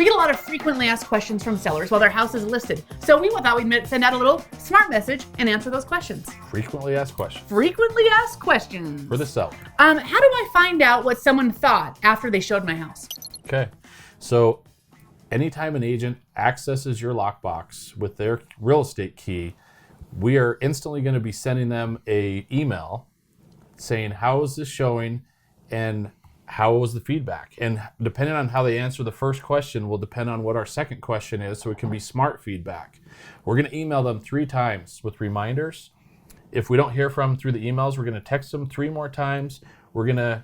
We get a lot of frequently asked questions from sellers while their house is listed. So we thought we'd send out a little smart message and answer those questions. Frequently asked questions. Frequently asked questions. For the seller. How do I find out what someone thought after they showed my house? Okay. So anytime an agent accesses your lockbox with their real estate key, we are instantly going to be sending them an email saying, how is this showing and how was the feedback? And depending on how they answer the first question will depend on what our second question is, so it can be smart feedback. We're going to email them 3 times with reminders. If we don't hear from them through the emails, we're going to text them 3 more times. We're going to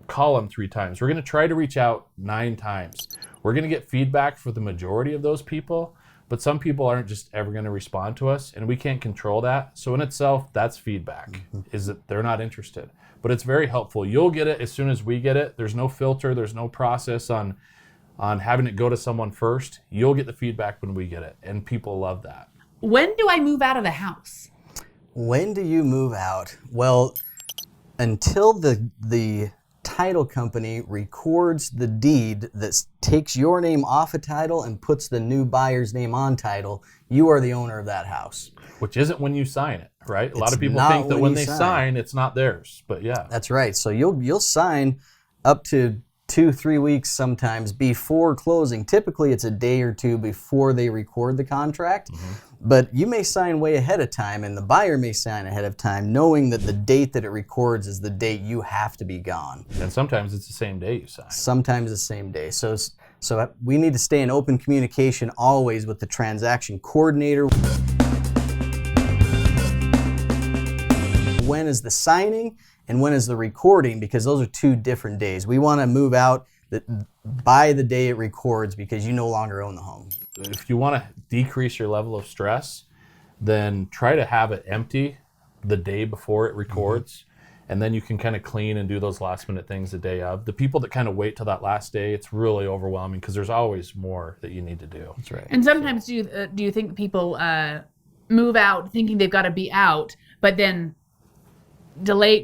call them 3 times. We're going to try to reach out 9 times. We're going to get feedback for the majority of those people, but some people aren't just ever going to respond to us, and we can't control that. So in itself, that's feedback, is that they're not interested. But it's very helpful. You'll get it as soon as we get it. There's no filter. There's no process on having it go to someone first. You'll get the feedback when we get it, and people love that. When do I move out of the house? When do you move out? Well, until the title company records the deed that takes your name off a title and puts the new buyer's name on title, you are the owner of that house. Which isn't when you sign it, right? A lot of people think that when they sign, it's not theirs, but yeah. That's right. So you'll sign up to 2-3 weeks sometimes before closing. Typically, it's a day or 2 before they record the contract. But you may sign way ahead of time, and the buyer may sign ahead of time, knowing that the date that it records is the date you have to be gone. And sometimes it's the same day you sign. Sometimes the same day. So we need to stay in open communication always with the transaction coordinator. When is the signing and when is the recording? Because those are 2 different days. We want to move out by the day it records because you no longer own the home. If you want to decrease your level of stress, then try to have it empty the day before it records. And then you can kind of clean and do those last minute things the day of. The people that kind of wait till that last day, it's really overwhelming because there's always more that you need to do. That's right. And sometimes do you think people move out thinking they've got to be out, but then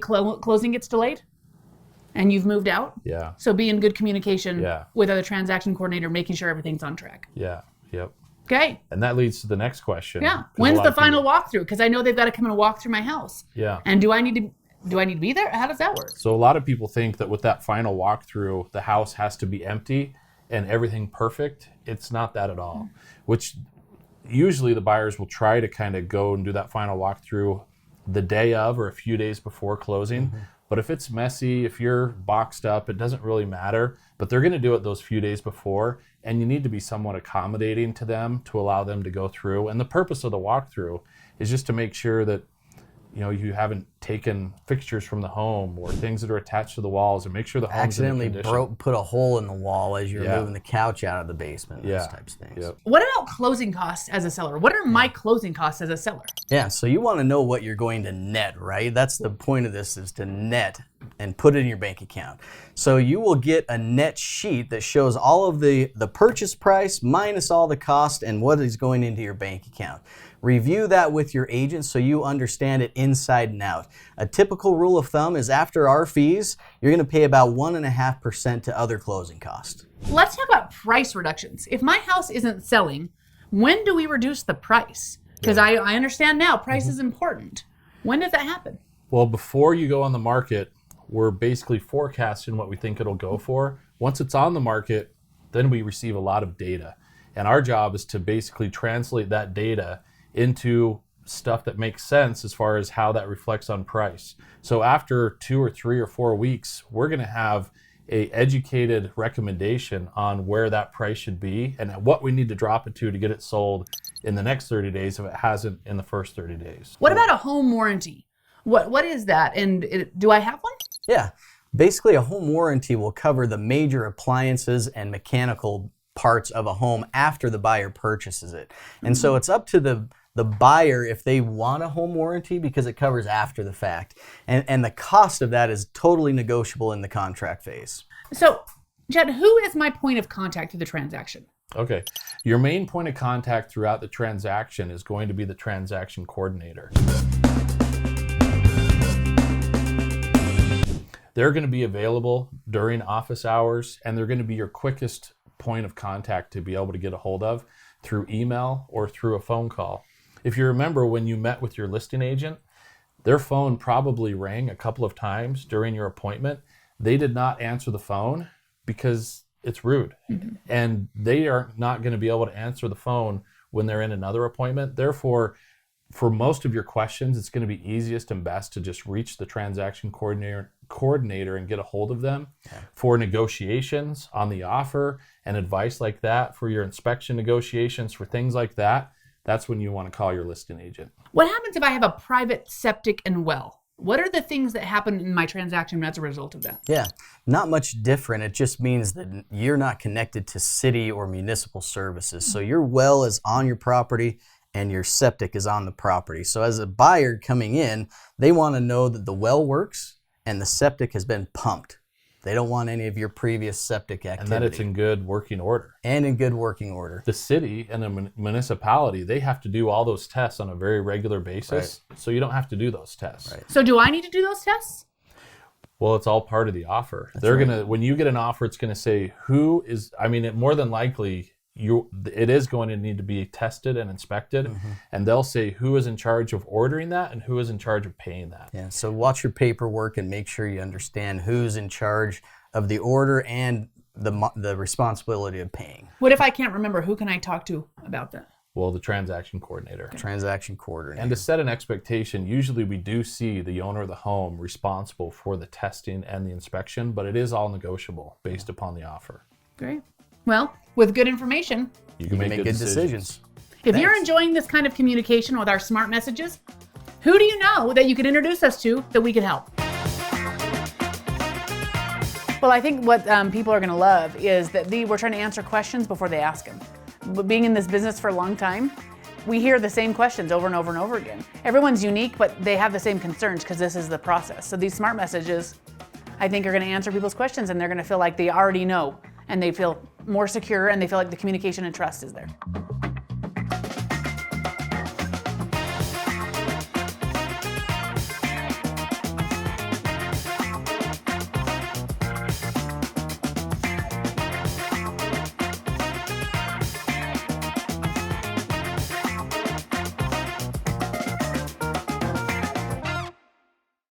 closing gets delayed and you've moved out? Yeah. So be in good communication with other transaction coordinator, making sure everything's on track. Yeah. Yep. Okay. And that leads to the next question. Yeah. When's the final walkthrough? Because I know they've got to come and walk through my house. Yeah. And do I need to be there? How does that work? So a lot of people think that with that final walkthrough, the house has to be empty and everything perfect. It's not that at all. Which usually the buyers will try to kind of go and do that final walkthrough the day of or a few days before closing. But if it's messy, if you're boxed up, it doesn't really matter. But they're going to do it those few days before, and you need to be somewhat accommodating to them to allow them to go through. And the purpose of the walkthrough is just to make sure that you haven't taken fixtures from the home or things that are attached to the walls, and make sure the home's in good condition. Put a hole in the wall as you're moving the couch out of the basement, those types of things. What about closing costs as a seller? What are my closing costs as a seller? Yeah, so you want to know what you're going to net, right? That's the point of this, is to net and put it in your bank account. So you will get a net sheet that shows all of the purchase price minus all the cost and what is going into your bank account. Review that with your agent so you understand it inside and out. A typical rule of thumb is after our fees, you're going to pay about 1.5% to other closing costs. Let's talk about price reductions. If my house isn't selling, when do we reduce the price? Because I understand now price is important. When does that happen? Well, before you go on the market, we're basically forecasting what we think it'll go for. Once it's on the market, then we receive a lot of data. And our job is to basically translate that data into stuff that makes sense as far as how that reflects on price. So after 2 or 3 or 4 weeks, we're going to have a educated recommendation on where that price should be and what we need to drop it to get it sold in the next 30 days if it hasn't in the first 30 days. What about a home warranty? What is that? And do I have one? Yeah. Basically, a home warranty will cover the major appliances and mechanical parts of a home after the buyer purchases it. And so it's up to the buyer if they want a home warranty because it covers after the fact. And the cost of that is totally negotiable in the contract phase. So, Jed, who is my point of contact through the transaction? Okay. Your main point of contact throughout the transaction is going to be the transaction coordinator. They're going to be available during office hours, and they're going to be your quickest point of contact to be able to get a hold of through email or through a phone call. If you remember when you met with your listing agent, their phone probably rang a couple of times during your appointment. They did not answer the phone because it's rude. And they are not going to be able to answer the phone when they're in another appointment. Therefore, for most of your questions, it's going to be easiest and best to just reach the transaction coordinator and get a hold of them for negotiations on the offer and advice like that, for your inspection negotiations, for things like that. That's when you want to call your listing agent. What happens if I have a private septic and well? What are the things that happen in my transaction as a result of that? Yeah, not much different. It just means that you're not connected to city or municipal services. So your well is on your property and your septic is on the property. So as a buyer coming in, they want to know that the well works and the septic has been pumped. They don't want any of your previous septic activity. And that it's in good working order. And in good working order. The city and the municipality, they have to do all those tests on a very regular basis. Right. So you don't have to do those tests. Right. So do I need to do those tests? Well, it's all part of the offer. That's They're right. going to, when you get an offer, it's going to say who is, more than likely, it is going to need to be tested and inspected, and they'll say who is in charge of ordering that and who is in charge of paying that. Yeah, so watch your paperwork and make sure you understand who's in charge of the order and the responsibility of paying. What if I can't remember? Who can I talk to about that? Well, the transaction coordinator. Transaction coordinator. And to set an expectation, usually we do see the owner of the home responsible for the testing and the inspection, but it is all negotiable based upon the offer. Great. Well, with good information, You can make good decisions. If you're enjoying this kind of communication with our smart messages, who do you know that you could introduce us to that we could help? Well, I think what people are going to love is that we're trying to answer questions before they ask them. But being in this business for a long time, we hear the same questions over and over and over again. Everyone's unique, but they have the same concerns because this is the process. So these smart messages, I think, are going to answer people's questions, and they're going to feel like they already know, and they feel more secure, and they feel like the communication and trust is there.